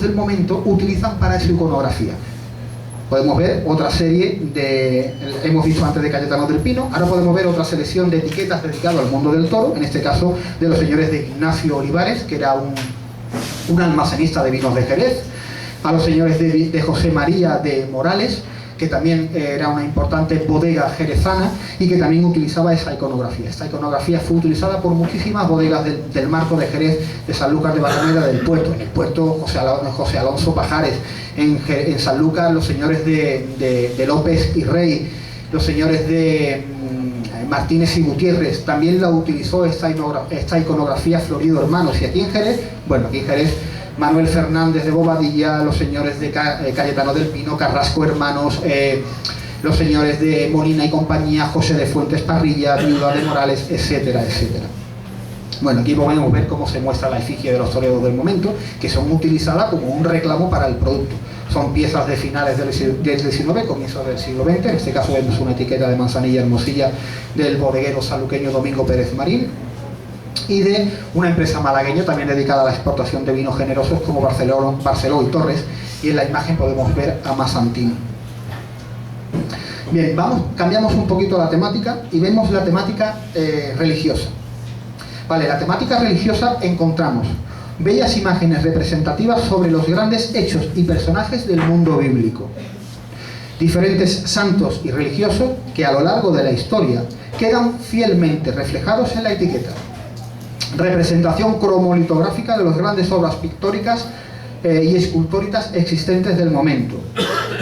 del momento utilizan para su iconografía. Podemos ver otra serie hemos visto antes de Cayetano del Pino, ahora podemos ver otra selección de etiquetas dedicadas al mundo del toro, en este caso de los señores de Ignacio Olivares, que era un almacenista de vinos de Jerez, a los señores de José María de Morales, que también era una importante bodega jerezana y que también utilizaba esa iconografía. Esta iconografía fue utilizada por muchísimas bodegas del marco de Jerez, de Sanlúcar de Barrameda, del puerto. En el puerto José Alonso Pajares, en Sanlúcar los señores de López y Rey, los señores de Martínez y Gutiérrez, también la utilizó esta iconografía Florido Hermanos. Y aquí en Jerez, Manuel Fernández de Bobadilla, los señores de Cayetano del Pino, Carrasco Hermanos, los señores de Molina y compañía, José de Fuentes Parrilla, Viuda de Morales, etcétera, etcétera. Bueno, aquí podemos ver cómo se muestra la efigie de los toreros del momento, que son utilizadas como un reclamo para el producto. Son piezas de finales del XIX, comienzos del siglo XX. En este caso vemos una etiqueta de Manzanilla Hermosilla del bodeguero sanluqueño Domingo Pérez Marín, y de una empresa malagueña también dedicada a la exportación de vinos generosos como Barceló y Torres, y en la imagen podemos ver a Masantino. Bien, cambiamos un poquito la temática y vemos la temática religiosa. Vale, la temática religiosa encontramos bellas imágenes representativas sobre los grandes hechos y personajes del mundo bíblico. Diferentes santos y religiosos que a lo largo de la historia quedan fielmente reflejados en la etiqueta. Representación cromolitográfica de las grandes obras pictóricas y escultóricas existentes del momento.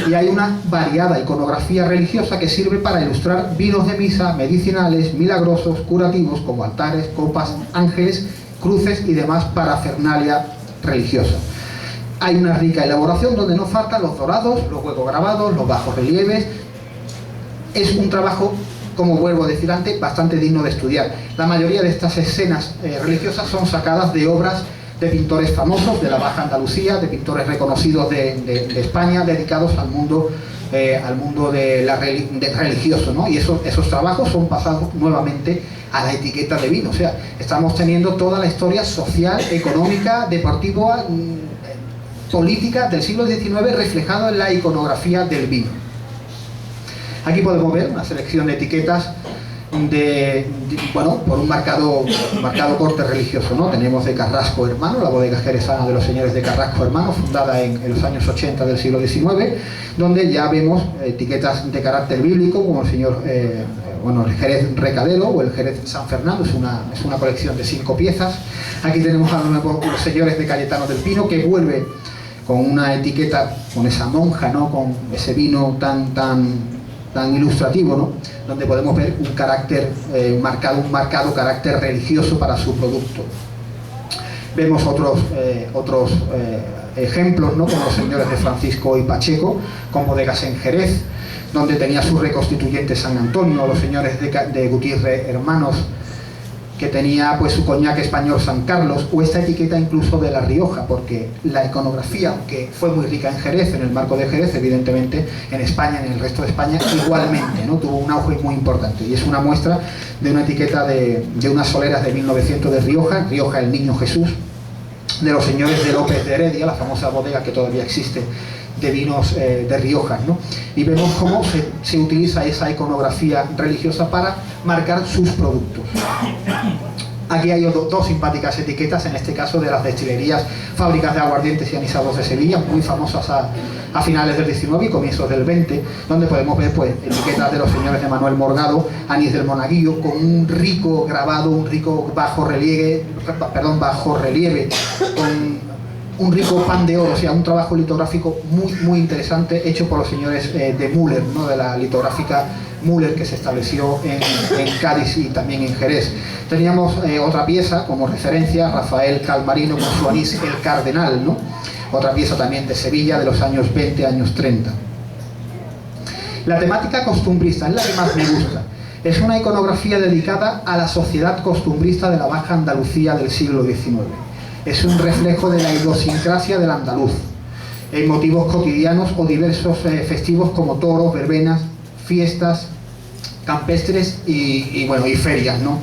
Y hay una variada iconografía religiosa que sirve para ilustrar vinos de misa, medicinales, milagrosos, curativos, como altares, copas, ángeles, cruces y demás parafernalia religiosa. Hay una rica elaboración donde no faltan los dorados, los huecos grabados, los bajos relieves. Es un trabajo, como vuelvo a decir antes, bastante digno de estudiar. La mayoría de estas escenas religiosas son sacadas de obras de pintores famosos de la Baja Andalucía, de pintores reconocidos de España, dedicados al mundo religioso, ¿no? Y esos trabajos son pasados nuevamente a la etiqueta de vino. O sea, estamos teniendo toda la historia social, económica, deportiva, política del siglo XIX reflejado en la iconografía del vino. Aquí podemos ver una selección de etiquetas por un marcado corte religioso, ¿no? Tenemos de Carrasco Hermano, la bodega jerezana de los señores de Carrasco Hermano, fundada en los años 80 del siglo XIX, donde ya vemos etiquetas de carácter bíblico, como el señor el Jerez Recadero o el Jerez San Fernando. Es una colección de 5 piezas. Aquí tenemos a los señores de Cayetano del Pino, que vuelve con una etiqueta, con esa monja, ¿no? Con ese vino tan ilustrativo, ¿no? Donde podemos ver un carácter un marcado carácter religioso para su producto. Vemos otros ejemplos, ¿no? Como los señores de Francisco y Pacheco, con bodegas en Jerez, donde tenía su reconstituyente San Antonio, los señores de Gutiérrez Hermanos, que tenía pues su coñac español San Carlos, o esta etiqueta incluso de La Rioja, porque la iconografía, que fue muy rica en Jerez, en el marco de Jerez, evidentemente en España, en el resto de España igualmente, ¿no? Tuvo un auge muy importante, y es una muestra de una etiqueta de unas soleras de 1900 de Rioja el Niño Jesús, de los señores de López de Heredia, la famosa bodega que todavía existe de vinos de Rioja, ¿no? Y vemos cómo se utiliza esa iconografía religiosa para marcar sus productos. Aquí hay dos simpáticas etiquetas, en este caso de las destilerías Fábricas de Aguardientes y Anisados de Sevilla, muy famosas a finales del XIX y comienzos del XX, donde podemos ver pues etiquetas de los señores de Manuel Morgado, Anís del Monaguillo, con un rico grabado, un rico bajo relieve, con un rico pan de oro, o sea, un trabajo litográfico muy interesante, hecho por los señores de Müller, ¿no? De la litográfica Müller, que se estableció en Cádiz y también en Jerez. Teníamos otra pieza como referencia, Rafael Calmarino con su anís El Cardenal, ¿no? Otra pieza también de Sevilla de los años 20, años 30. La temática costumbrista es la que más me gusta. Es una iconografía dedicada a la sociedad costumbrista de la Baja Andalucía del siglo XIX. Es un reflejo de la idiosincrasia del andaluz, en motivos cotidianos o diversos festivos como toros, verbenas, fiestas campestres y ferias, ¿no?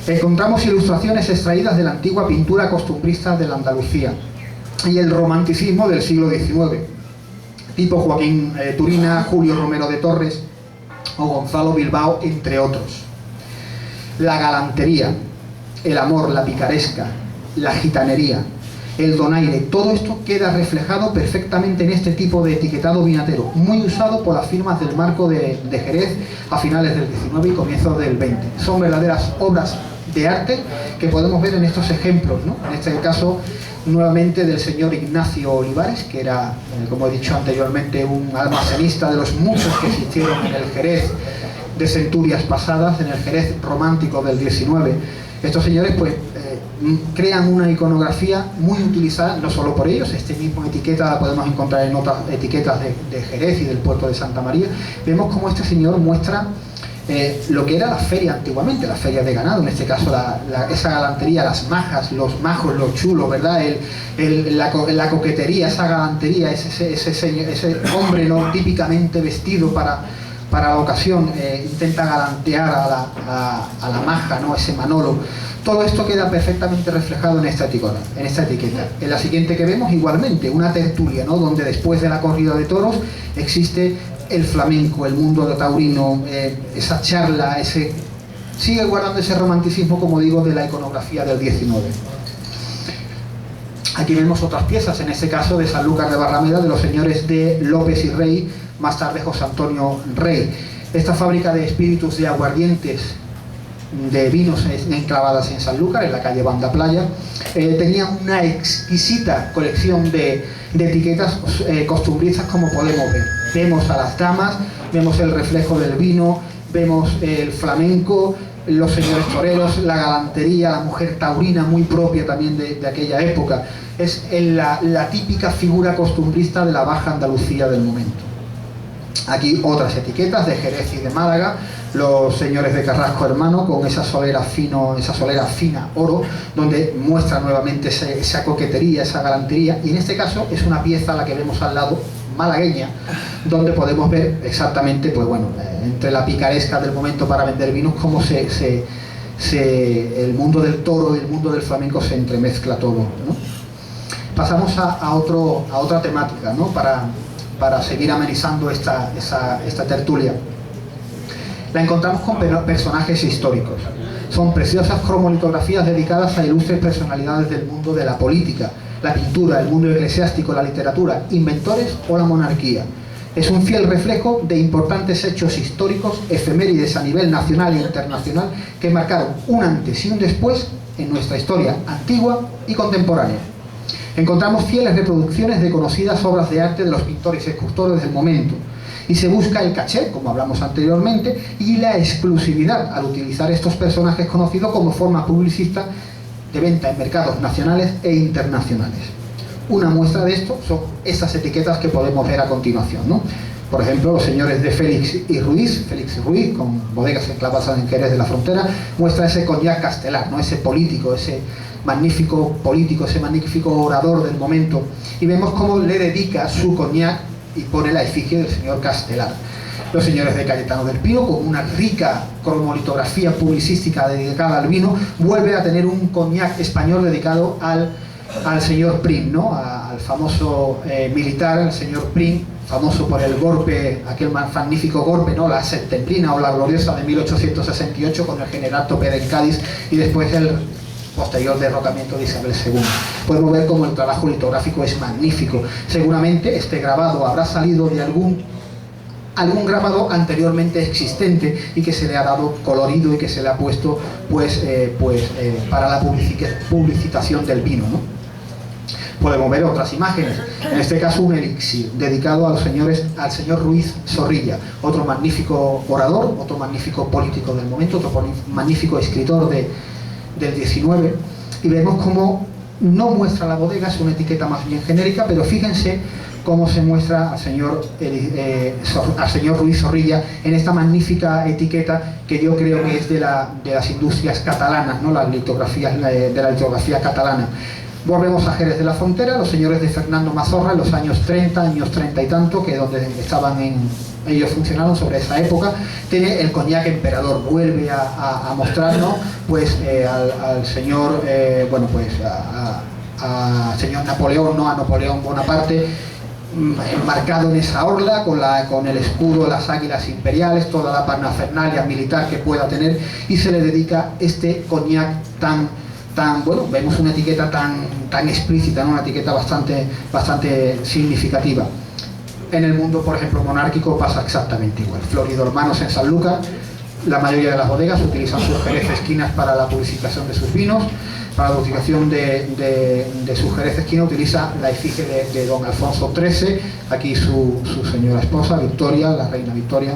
Encontramos ilustraciones extraídas de la antigua pintura costumbrista de la Andalucía, y el romanticismo del siglo XIX, tipo Joaquín Turina, Julio Romero de Torres o Gonzalo Bilbao, entre otros. La galantería, el amor, la picaresca, la gitanería, el donaire, todo esto queda reflejado perfectamente en este tipo de etiquetado vinatero, muy usado por las firmas del Marco de Jerez a finales del XIX y comienzos del XX. Son verdaderas obras de arte que podemos ver en estos ejemplos, ¿no? En este caso, nuevamente, del señor Ignacio Olivares, que era, como he dicho anteriormente, un almacenista de los muchos que existieron en el Jerez de centurias pasadas, en el Jerez romántico del XIX. Estos señores, pues, crean una iconografía muy utilizada, no solo por ellos. Esta misma etiqueta la podemos encontrar en otras etiquetas de Jerez y del puerto de Santa María. Vemos cómo este señor muestra lo que era la feria antiguamente, la feria de ganado, en este caso esa galantería, las majas, los majos, los chulos, ¿verdad? La coquetería, esa galantería, ese hombre no típicamente vestido para la ocasión, intenta galantear a la maja, ¿no? Ese Manolo. Todo esto queda perfectamente reflejado en esta etiqueta. En la siguiente que vemos, igualmente, una tertulia, ¿no? Donde después de la corrida de toros existe el flamenco, el mundo taurino, esa charla, sigue guardando ese romanticismo, como digo, de la iconografía del XIX. Aquí vemos otras piezas, en este caso de Sanlúcar de Barrameda, de los señores de López y Rey, más tarde José Antonio Rey. Esta fábrica de espíritus, de aguardientes, de vinos enclavadas en Sanlúcar, en la calle Banda Playa, tenía una exquisita colección de etiquetas costumbristas, como podemos ver. Vemos a las damas, vemos el reflejo del vino, vemos el flamenco, los señores toreros, la galantería, la mujer taurina, muy propia también de aquella época. Es la típica figura costumbrista de la Baja Andalucía del momento. Aquí otras etiquetas de Jerez y de Málaga, los señores de Carrasco Hermano con esa solera fina oro, donde muestra nuevamente esa coquetería, esa galantería, y en este caso es una pieza, la que vemos al lado, malagueña, donde podemos ver exactamente, pues bueno, entre la picaresca del momento para vender vinos, cómo el mundo del toro y el mundo del flamenco se entremezcla todo, ¿no? Pasamos a otra temática, ¿no? Para seguir amenizando esta tertulia. La encontramos con personajes históricos. Son preciosas cromolitografías dedicadas a ilustres personalidades del mundo de la política, la pintura, el mundo eclesiástico, la literatura, inventores o la monarquía. Es un fiel reflejo de importantes hechos históricos, efemérides a nivel nacional e internacional, que marcaron un antes y un después en nuestra historia antigua y contemporánea. Encontramos fieles reproducciones de conocidas obras de arte de los pintores y escultores del momento, y se busca el caché, como hablamos anteriormente, y la exclusividad al utilizar estos personajes conocidos como forma publicista de venta en mercados nacionales e internacionales. Una muestra de esto son estas etiquetas que podemos ver a continuación, ¿no? Por ejemplo, los señores de Félix y Ruiz, con bodegas enclavadas en Jerez de la Frontera, muestra ese coñac castelar, ¿no? Ese político, ese magnífico orador del momento, y vemos cómo le dedica su coñac y pone la efigie del señor Castelar. Los señores de Cayetano del Pino, con una rica cromolitografía publicística dedicada al vino, vuelve a tener un coñac español dedicado al señor Prim, ¿no? Al famoso militar, el señor Prim, famoso por el golpe, aquel magnífico golpe, ¿no? La Septembrina o la Gloriosa de 1868 con el general Topé en Cádiz, y después el posterior derrocamiento de Isabel II. Podemos ver cómo el trabajo litográfico es magnífico. Seguramente este grabado habrá salido de algún grabado anteriormente existente y que se le ha dado colorido y que se le ha puesto para la publicitación del vino, ¿no? Podemos ver otras imágenes, en este caso un elixir dedicado al señor Ruiz Zorrilla, otro magnífico orador, otro magnífico político del momento, otro magnífico escritor del 19, y vemos cómo no muestra la bodega, es una etiqueta más bien genérica, pero fíjense cómo se muestra al señor Ruiz Zorrilla en esta magnífica etiqueta, que yo creo que es de las industrias catalanas, ¿no? Las litografías de la litografía catalana. Volvemos a Jerez de la Frontera, los señores de Fernando Mazorra en los años 30 y tanto, que donde ellos funcionaron sobre esa época. Tiene el coñac emperador, vuelve a mostrarnos pues al señor, señor Napoleón, no a Napoleón Bonaparte, enmarcado en esa orla, con el escudo, las águilas imperiales, toda la parafernalia militar que pueda tener, y se le dedica este coñac tan bueno, vemos una etiqueta tan explícita, ¿no? Una etiqueta bastante significativa. En el mundo, por ejemplo, monárquico pasa exactamente igual. Florido Hermanos en San Lucas, la mayoría de las bodegas utilizan sus Jerez Esquinas para la publicitación de sus vinos. Para la publicación de su Jerez Esquina utiliza la efigie de don Alfonso XIII, aquí su señora esposa, Victoria, la reina Victoria.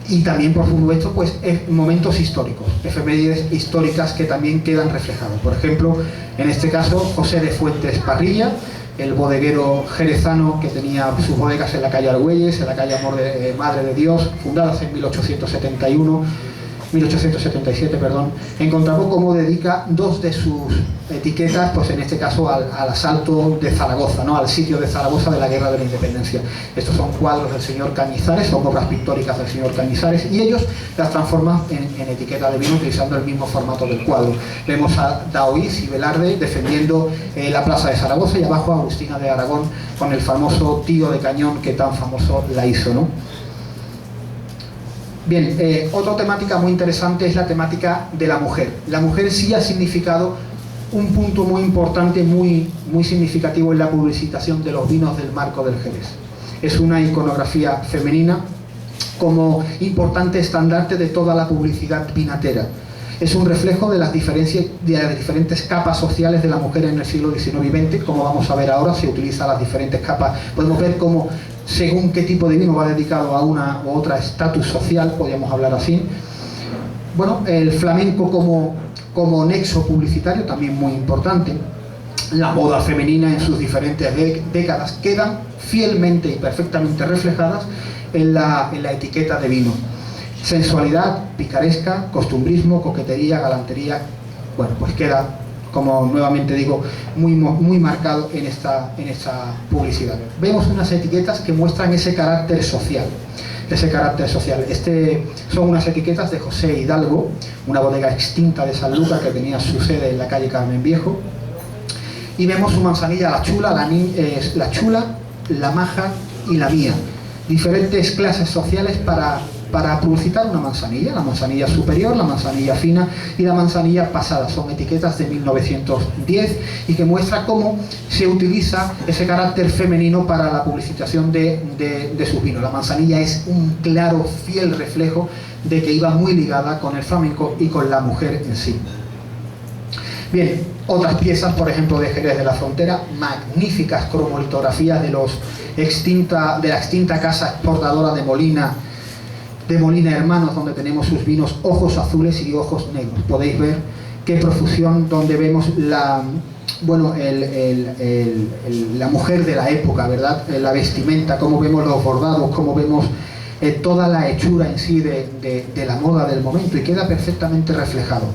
Y también, por supuesto, pues, momentos históricos, efemérides históricas que también quedan reflejados. Por ejemplo, en este caso, José de Fuentes Parrilla, el bodeguero jerezano que tenía sus bodegas en la calle Argüelles, en la calle Madre de Dios, fundadas en 1877, perdón, encontramos cómo dedica dos de sus etiquetas, pues en este caso al asalto de Zaragoza, ¿no? Al sitio de Zaragoza de la Guerra de la Independencia. Estos son cuadros del señor Cañizares, son obras pictóricas del señor Cañizares, y ellos las transforman en etiqueta de vino utilizando el mismo formato del cuadro. Vemos a Daoíz y Velarde defendiendo la plaza de Zaragoza, y abajo a Agustina de Aragón con el famoso tío de cañón que tan famoso la hizo, ¿no? Bien, otra temática muy interesante es la temática de la mujer. La mujer sí ha significado un punto muy importante, muy significativo en la publicitación de los vinos del marco del Jerez. Es una iconografía femenina como importante estandarte de toda la publicidad vinatera. Es un reflejo de las diferentes capas sociales de la mujer en el siglo XIX y XX, como vamos a ver ahora, se utilizan las diferentes capas. Podemos ver cómo, según qué tipo de vino va dedicado a una u otra estatus social, podríamos hablar así. Bueno, el flamenco como nexo publicitario, también muy importante. La moda femenina en sus diferentes décadas quedan fielmente y perfectamente reflejadas en la etiqueta de vino. Sensualidad, picaresca, costumbrismo, coquetería, galantería, bueno, pues queda, como nuevamente digo, muy marcado en esta publicidad. Vemos unas etiquetas que muestran ese carácter social. Son unas etiquetas de José Hidalgo, una bodega extinta de San Lucas que tenía su sede en la calle Carmen Viejo. Y vemos su manzanilla, la chula, la maja y la mía. Diferentes clases sociales para publicitar una manzanilla, la manzanilla superior, la manzanilla fina y la manzanilla pasada. Son etiquetas de 1910 y que muestra cómo se utiliza ese carácter femenino para la publicitación de sus vinos. La manzanilla es un claro, fiel reflejo de que iba muy ligada con el flamenco y con la mujer en sí. Bien, otras piezas, por ejemplo, de Jerez de la Frontera, magníficas cromolitografías de la extinta casa exportadora de Molina Hermanos, donde tenemos sus vinos ojos azules y ojos negros. Podéis ver qué profusión, donde vemos la mujer de la época, ¿verdad? La vestimenta, cómo vemos los bordados, cómo vemos toda la hechura en sí de la moda del momento, y queda perfectamente reflejado.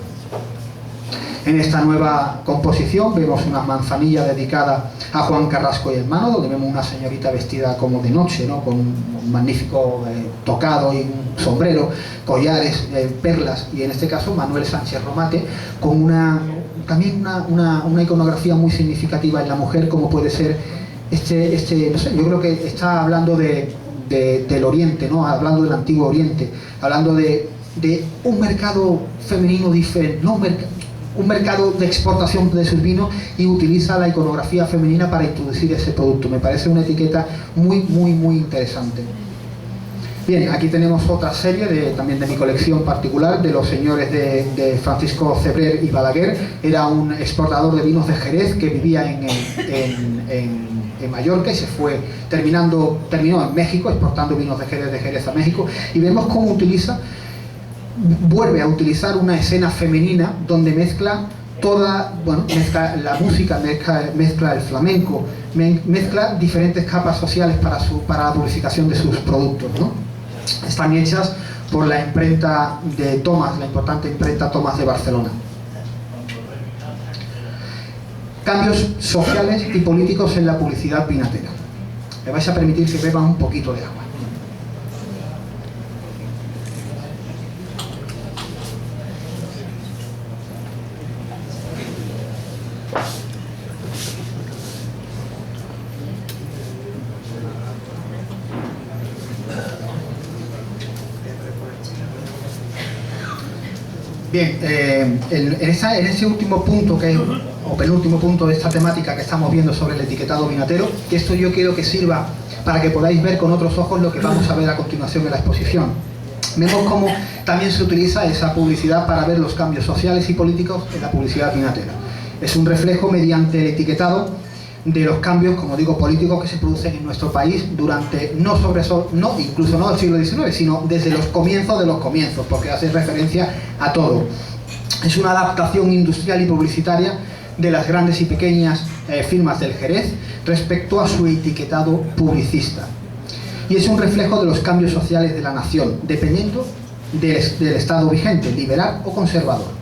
En esta nueva composición vemos una manzanilla dedicada a Juan Carrasco y Hermano, donde vemos una señorita vestida como de noche, ¿no? Con un magnífico tocado y un sombrero, collares, perlas, y en este caso Manuel Sánchez Romate, con también una iconografía muy significativa en la mujer, como puede ser no sé, yo creo que está hablando del Oriente, ¿no? Hablando del Antiguo Oriente, hablando de un mercado femenino diferente, no un mercado de exportación de sus vinos, y utiliza la iconografía femenina para introducir ese producto. Me parece una etiqueta muy interesante. Bien, aquí tenemos otra serie también de mi colección particular, de los señores de Francisco Cebrer y Balaguer. Era un exportador de vinos de Jerez que vivía en Mallorca y terminó en México exportando vinos de Jerez a México, y vemos cómo vuelve a utilizar una escena femenina donde mezcla la música, mezcla el flamenco, mezcla diferentes capas sociales para la publicación de sus productos, ¿no? Están hechas por la imprenta de Tomás, la importante imprenta Tomás de Barcelona. Cambios sociales y políticos en la publicidad vinatera. Me vais a permitir que beba un poquito de agua. Bien, en ese último punto, o penúltimo punto de esta temática que estamos viendo sobre el etiquetado vinatero, que esto yo quiero que sirva para que podáis ver con otros ojos lo que vamos a ver a continuación en la exposición. Vemos cómo también se utiliza esa publicidad para ver los cambios sociales y políticos en la publicidad vinatera. Es un reflejo mediante el etiquetado de los cambios, como digo, políticos que se producen en nuestro país durante, incluso no del siglo XIX, sino desde los comienzos de los comienzos, porque hace referencia a todo. Es una adaptación industrial y publicitaria de las grandes y pequeñas firmas del Jerez respecto a su etiquetado publicista. Y es un reflejo de los cambios sociales de la nación, dependiendo del estado vigente, liberal o conservador.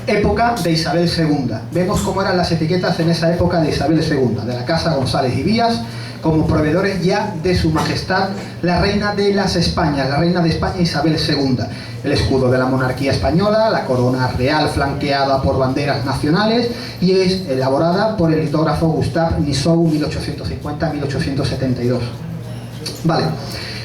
Época de Isabel II. Vemos cómo eran las etiquetas en esa época de Isabel II, de la Casa González y Vías, como proveedores ya de su majestad, la reina de las Españas, la reina de España Isabel II. El escudo de la monarquía española, la corona real flanqueada por banderas nacionales, y es elaborada por el litógrafo Gustave Nissou, 1850-1872. Vale.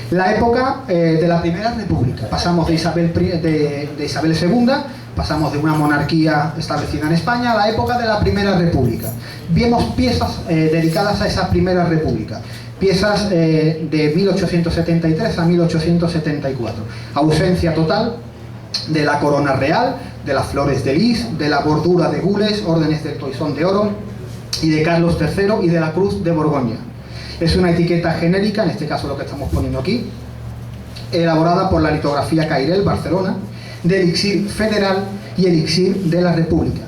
La época de la Primera República. Pasamos de Isabel II, pasamos de una monarquía establecida en España a la época de la Primera República. Vemos piezas dedicadas a esa Primera República. Piezas de 1873 a 1874. Ausencia total de la corona real, de las flores de lis, de la bordura de gules, órdenes del toisón de oro, y de Carlos III y de la Cruz de Borgoña. Es una etiqueta genérica, en este caso lo que estamos poniendo aquí, elaborada por la litografía Cairel, Barcelona, de Elixir Federal y Elixir de la República.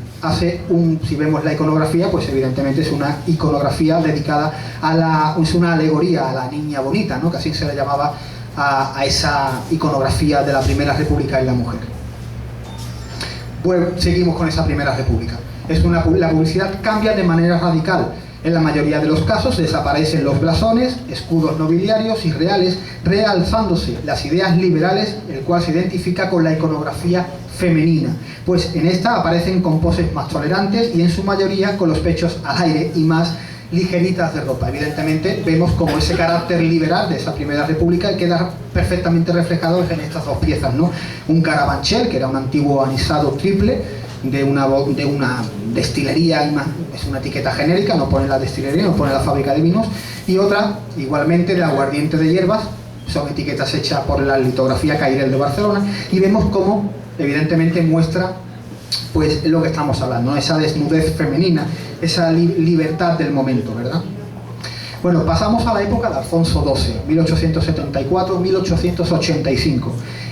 Si vemos la iconografía, pues evidentemente es una iconografía dedicada es una alegoría a la niña bonita, ¿no? Que así se le llamaba a esa iconografía de la Primera República y la mujer. Bueno, seguimos con esa Primera República. La publicidad cambia de manera radical. En la mayoría de los casos desaparecen los blasones, escudos nobiliarios y reales, realzándose las ideas liberales, el cual se identifica con la iconografía femenina, pues en esta aparecen con poses más tolerantes y en su mayoría con los pechos al aire y más ligeritas de ropa. Evidentemente vemos como ese carácter liberal de esa Primera República queda perfectamente reflejado en estas dos piezas, ¿no? Un Carabanchel, que era un antiguo anisado triple de una destilería, es una etiqueta genérica, no pone la destilería, no pone la fábrica de vinos, y otra igualmente de aguardiente de hierbas, son etiquetas hechas por la litografía Cairel de Barcelona, y vemos cómo evidentemente muestra pues lo que estamos hablando, ¿no? Esa desnudez femenina, esa libertad del momento, ¿verdad? Bueno, pasamos a la época de Alfonso XII, 1874-1885.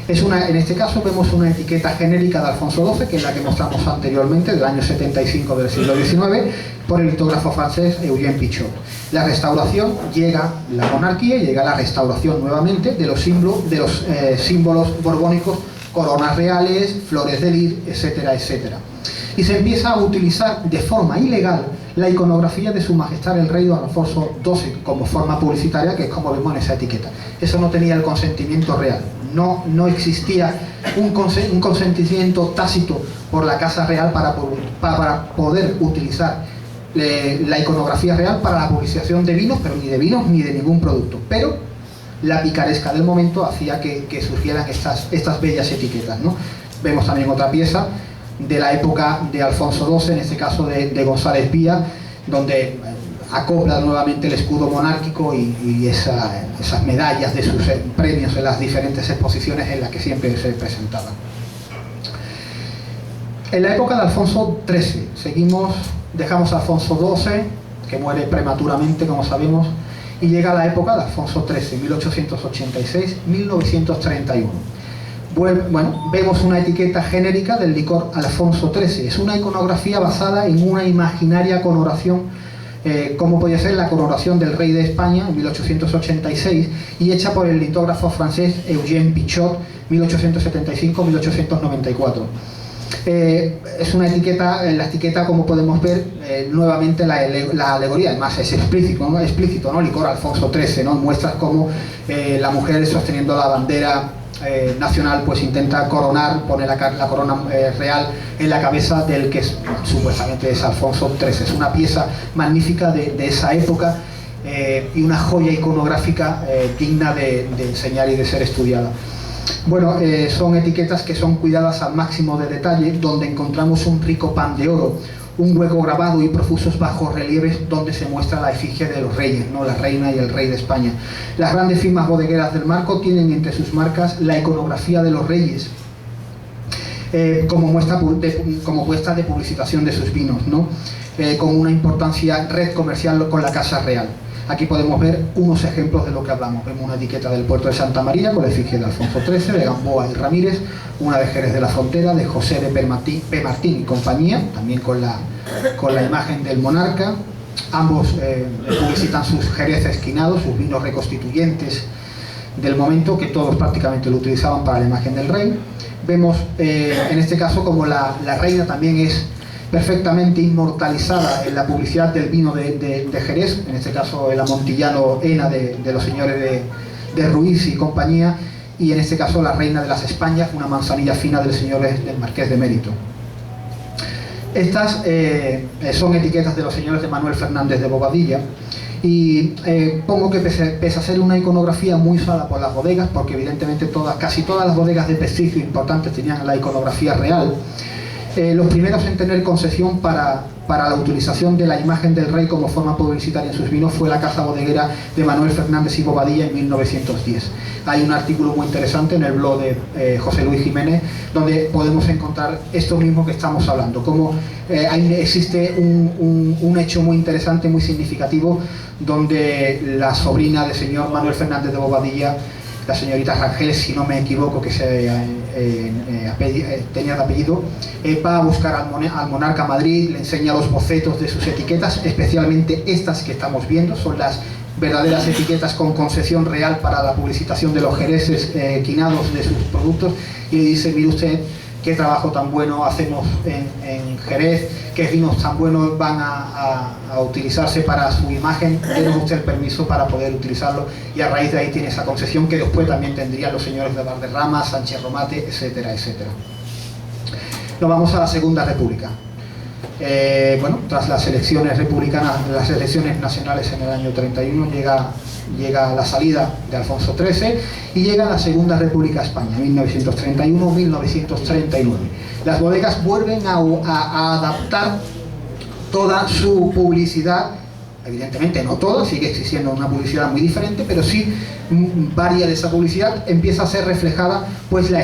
En este caso vemos una etiqueta genérica de Alfonso XII, que es la que mostramos anteriormente, del año 75 del siglo XIX, por el litógrafo francés Eugène Pichot. La restauración, llega la monarquía y llega la restauración nuevamente de los símbolos borbónicos, coronas reales, flores de lis, etcétera, etcétera. Y se empieza a utilizar de forma ilegal la iconografía de su majestad el rey don Alfonso XII como forma publicitaria, que es como vemos en esa etiqueta. Eso no tenía el consentimiento real, no existía un consentimiento tácito por la Casa Real para poder utilizar la iconografía real para la publicación de vinos, pero ni de vinos ni de ningún producto. Pero la picaresca del momento hacía que surgieran estas bellas etiquetas, ¿no? Vemos también otra pieza de la época de Alfonso XII, en este caso de González Vía, donde acopla nuevamente el escudo monárquico y esas medallas de sus premios en las diferentes exposiciones en las que siempre se presentaban. En la época de Alfonso XIII, dejamos a Alfonso XII, que muere prematuramente, como sabemos, y llega la época de Alfonso XIII, 1886-1931. Bueno, vemos una etiqueta genérica del licor Alfonso XIII. Es una iconografía basada en una imaginaria coronación, como podía ser la coronación del rey de España en 1886, y hecha por el litógrafo francés Eugène Pichot, 1875-1894. Es una etiqueta, en la etiqueta, como podemos ver, nuevamente la alegoría, además es explícito, ¿no? Licor Alfonso XIII, ¿no? Muestras cómo la mujer sosteniendo la bandera nacional pues intenta coronar, pone la corona real en la cabeza del que supuestamente es Alfonso XIII. Es una pieza magnífica de esa época y una joya iconográfica digna de enseñar y de ser estudiada. Bueno, son etiquetas que son cuidadas al máximo de detalle, donde encontramos un rico pan de oro, un hueco grabado y profusos bajorrelieves donde se muestra la efigie de los reyes, ¿no? La reina y el rey de España. Las grandes firmas bodegueras del marco tienen entre sus marcas la iconografía de los reyes, como muestra de publicitación de sus vinos, ¿no? Con una importancia red comercial con la Casa Real. Aquí podemos ver unos ejemplos de lo que hablamos. Vemos una etiqueta del puerto de Santa María con la efigie de Alfonso XIII, de Gamboa y Ramírez, una de Jerez de la Frontera, de José de P. Martín y compañía, también con la imagen del monarca. Ambos publicitan sus Jerez esquinados, sus vinos reconstituyentes del momento, que todos prácticamente lo utilizaban para la imagen del rey. Vemos en este caso como la reina también es perfectamente inmortalizada en la publicidad del vino de Jerez, en este caso el amontillado Ena de los señores de Ruiz y compañía, y en este caso la reina de las Españas, una manzanilla fina del señor del Marqués de Mérito. Estas son etiquetas de los señores de Manuel Fernández de Bobadilla, y pongo que pese a ser una iconografía muy usada por las bodegas, porque evidentemente casi todas las bodegas de prestigio importantes tenían la iconografía real, los primeros en tener concesión para la utilización de la imagen del rey como forma publicitaria en sus vinos fue la casa bodeguera de Manuel Fernández y Bobadilla en 1910. Hay un artículo muy interesante en el blog de José Luis Jiménez, donde podemos encontrar esto mismo que estamos hablando, cómo existe un hecho muy interesante, muy significativo, donde la sobrina del señor Manuel Fernández de Bobadilla, la señorita Rangel, si no me equivoco, que tenía de apellido, va a buscar al monarca a Madrid, le enseña los bocetos de sus etiquetas, especialmente estas que estamos viendo, son las verdaderas etiquetas con concesión real para la publicitación de los jereces quinados de sus productos, y le dice: mire usted qué trabajo tan bueno hacemos en Jerez, qué vinos tan buenos van a utilizarse para su imagen, denos usted el permiso para poder utilizarlo, y a raíz de ahí tiene esa concesión que después también tendrían los señores de Valderrama, Sánchez Romate, etcétera, etcétera. Nos vamos a la Segunda República. Bueno, tras las elecciones republicanas, las elecciones nacionales en el año 31, llega la salida de Alfonso XIII y llega la Segunda República a España, 1931-1939. Las bodegas vuelven a adaptar toda su publicidad, evidentemente no toda, sigue existiendo una publicidad muy diferente, pero sí varia de esa publicidad, empieza a ser reflejada, pues la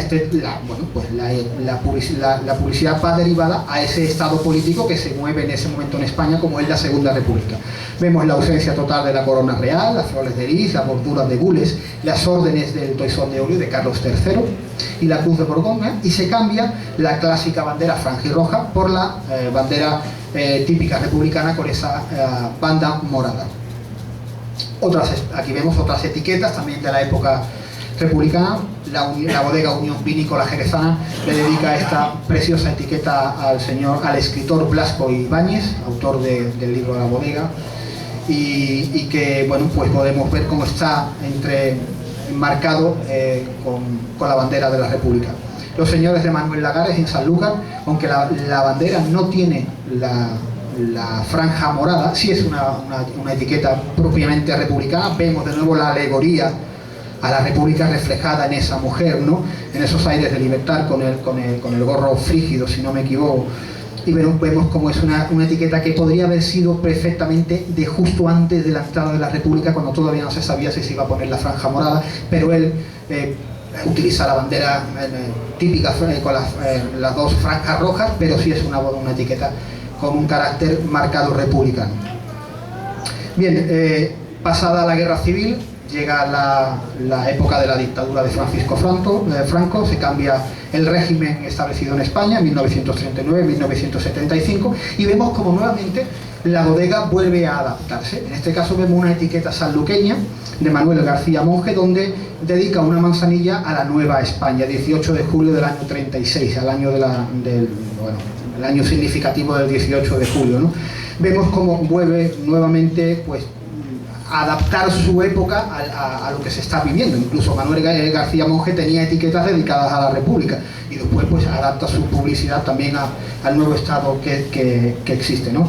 publicidad va derivada a ese estado político que se mueve en ese momento en España, como es la Segunda República. Vemos la ausencia total de la corona real, las flores de lis, las borduras de gules, las órdenes del toisón de oro de Carlos III y la cruz de Borgoña, y se cambia la clásica bandera franjirroja por la bandera típica republicana con esa banda morada. Aquí vemos otras etiquetas también de la época republicana. La bodega Unión Vinícola Jerezana le dedica esta preciosa etiqueta al escritor Blasco Ibáñez, autor del libro La Bodega, y que, bueno, pues podemos ver cómo está enmarcado con la bandera de la República. Los señores de Manuel Lagares en Sanlúcar, aunque la bandera no tiene la franja morada, sí es una etiqueta propiamente republicana. Vemos de nuevo la alegoría a la República reflejada en esa mujer, ¿no? En esos aires de libertad con el gorro frígido, si no me equivoco. Y vemos como es una etiqueta que podría haber sido perfectamente de justo antes de la entrada de la República, cuando todavía no se sabía si se iba a poner la franja morada, pero él utiliza la bandera típica con las dos franjas rojas, pero sí es una etiqueta con un carácter marcado republicano. Bien, pasada la guerra civil, llega la época de la dictadura de Francisco Franco, se cambia el régimen establecido en España en 1939-1975, y vemos como nuevamente la bodega vuelve a adaptarse. En este caso vemos una etiqueta sanluqueña de Manuel García Monge, donde dedica una manzanilla a la Nueva España, 18 de julio del año 36, al año el año significativo del 18 de julio, ¿no? Vemos cómo vuelve nuevamente, pues, a adaptar su época a lo que se está viviendo. Incluso Manuel García Monge tenía etiquetas dedicadas a la República, y después, pues, adapta su publicidad también al nuevo estado que existe, ¿no?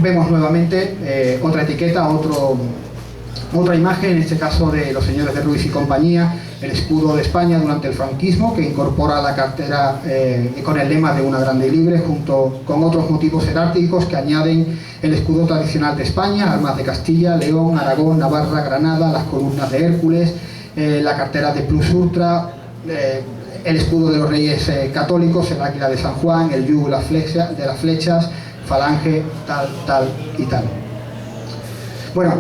Vemos nuevamente otra etiqueta, Otra imagen, en este caso de los señores de Ruiz y compañía, el escudo de España durante el franquismo, que incorpora la cartera con el lema de Una grande y libre, junto con otros motivos heráldicos que añaden el escudo tradicional de España, armas de Castilla, León, Aragón, Navarra, Granada, las columnas de Hércules, la cartera de Plus Ultra, el escudo de los reyes católicos, el águila de San Juan, el yugo de las flechas, falange, tal y tal. Bueno,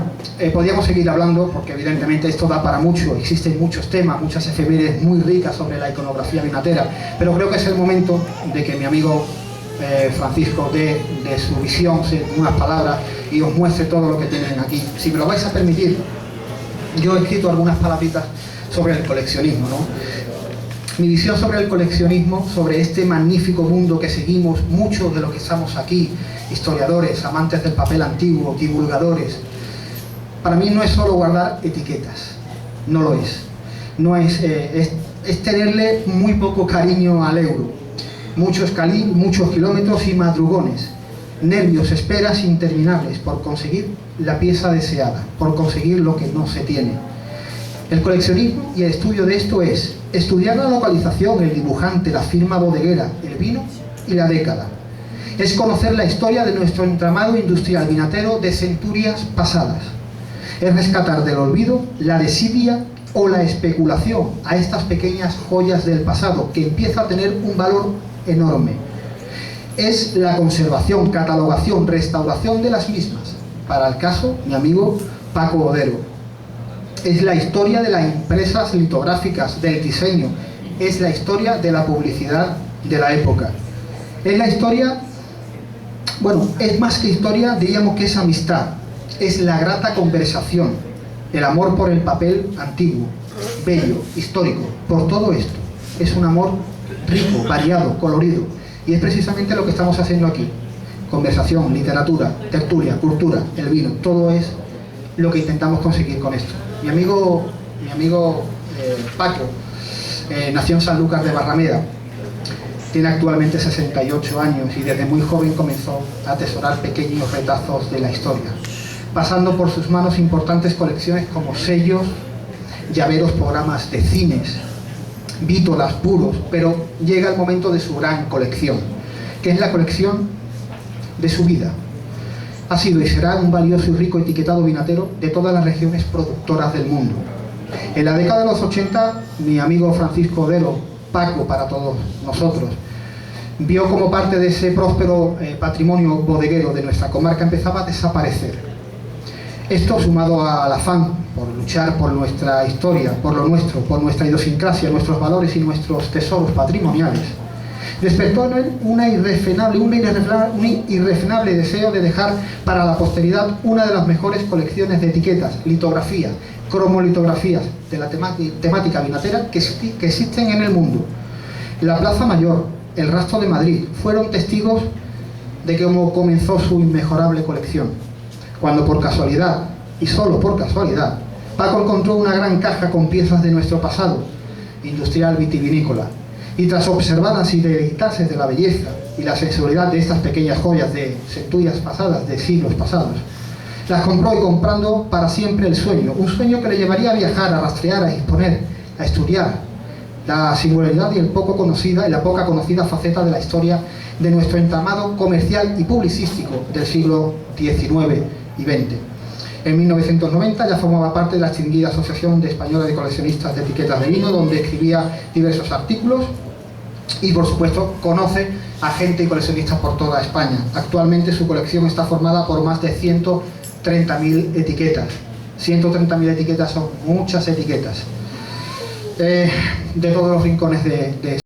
podríamos seguir hablando porque evidentemente esto da para mucho, existen muchos temas, muchas efemérides muy ricas sobre la iconografía vinatera, pero creo que es el momento de que mi amigo Francisco dé su visión en unas palabras y os muestre todo lo que tienen aquí. Si me lo vais a permitir, yo he escrito algunas palabritas sobre el coleccionismo, ¿no? Mi visión sobre el coleccionismo, sobre este magnífico mundo que seguimos muchos de los que estamos aquí, historiadores, amantes del papel antiguo, divulgadores. Para mí no es solo guardar etiquetas, no lo es. No es tenerle muy poco cariño al euro. Muchos kilómetros y madrugones, nervios, esperas interminables por conseguir la pieza deseada, por conseguir lo que no se tiene. El coleccionismo y el estudio de esto es estudiar la localización, el dibujante, la firma bodeguera, el vino y la década. Es conocer la historia de nuestro entramado industrial vinatero de centurias pasadas. Es rescatar del olvido la desidia o la especulación a estas pequeñas joyas del pasado que empieza a tener un valor enorme. Es la conservación, catalogación, restauración de las mismas. Para el caso, mi amigo Paco Odero. Es la historia de las empresas litográficas, del diseño. Es la historia de la publicidad de la época. Es la historia, bueno, es más que historia, diríamos que es amistad. Es la grata conversación, el amor por el papel antiguo, bello, histórico, por todo esto. Es un amor rico, variado, colorido. Y es precisamente lo que estamos haciendo aquí. Conversación, literatura, tertulia, cultura, el vino, todo es lo que intentamos conseguir con esto. Mi amigo Paco nació en Sanlúcar de Barrameda, tiene actualmente 68 años y desde muy joven comenzó a atesorar pequeños retazos de la historia, pasando por sus manos importantes colecciones como sellos, llaveros, programas de cines, vítolas puros, pero llega el momento de su gran colección, que es la colección de su vida. Ha sido y será un valioso y rico etiquetado vinatero de todas las regiones productoras del mundo. En la década de los 80, mi amigo Francisco Odero, Paco para todos nosotros, vio como parte de ese próspero patrimonio bodeguero de nuestra comarca empezaba a desaparecer. Esto, sumado al afán por luchar por nuestra historia, por lo nuestro, por nuestra idiosincrasia, nuestros valores y nuestros tesoros patrimoniales, despertó en él un irrefrenable deseo de dejar para la posteridad una de las mejores colecciones de etiquetas, litografías, cromolitografías de la temática vinatera que existen en el mundo. La Plaza Mayor, el Rastro de Madrid fueron testigos de cómo comenzó su inmejorable colección, cuando por casualidad, y solo por casualidad, Paco encontró una gran caja con piezas de nuestro pasado industrial vitivinícola. Y tras observarlas y deleitarse de la belleza y la sensualidad de estas pequeñas joyas de centurias pasadas, de siglos pasados, las compró y comprando para siempre el sueño, un sueño que le llevaría a viajar, a rastrear, a exponer, a estudiar la singularidad y la poca conocida faceta de la historia de nuestro entramado comercial y publicístico del siglo XIX y XX. En 1990 ya formaba parte de la extinguida Asociación Española de Coleccionistas de Etiquetas de Vino, donde escribía diversos artículos y, por supuesto, conoce a gente y coleccionistas por toda España. Actualmente su colección está formada por más de 130.000 etiquetas. 130.000 etiquetas son muchas etiquetas. De todos los rincones de